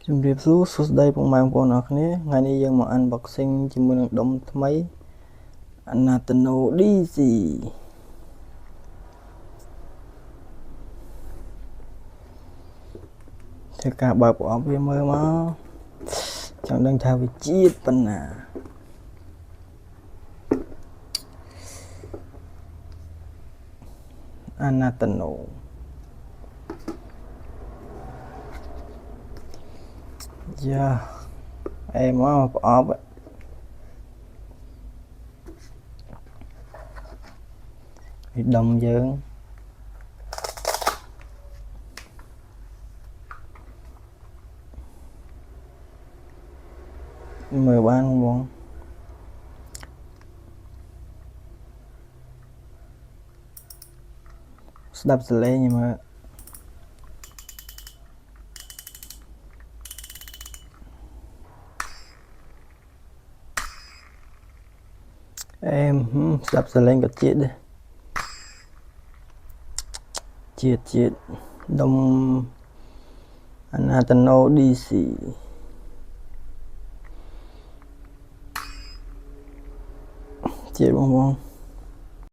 ជំរាបសួរសួស្តីពុកម៉ែបងប្អូនអរគ្នាថ្ងៃនេះយើងមក unboxing ជាមួយនឹងដុំថ្មី Anatano DC ធ្វើការបើកប្រអប់វាមើលមកចង់ដឹងថាវាជាតិប៉ុណ្ណា Anatano dạ em áប្រអប់វាដុំយើងមើលបានបងស្ដាប់សលេងមើលស្ដាប់សលេងក៏ជាតិដែរជាតិដុំ Anatano DC ជាតិបង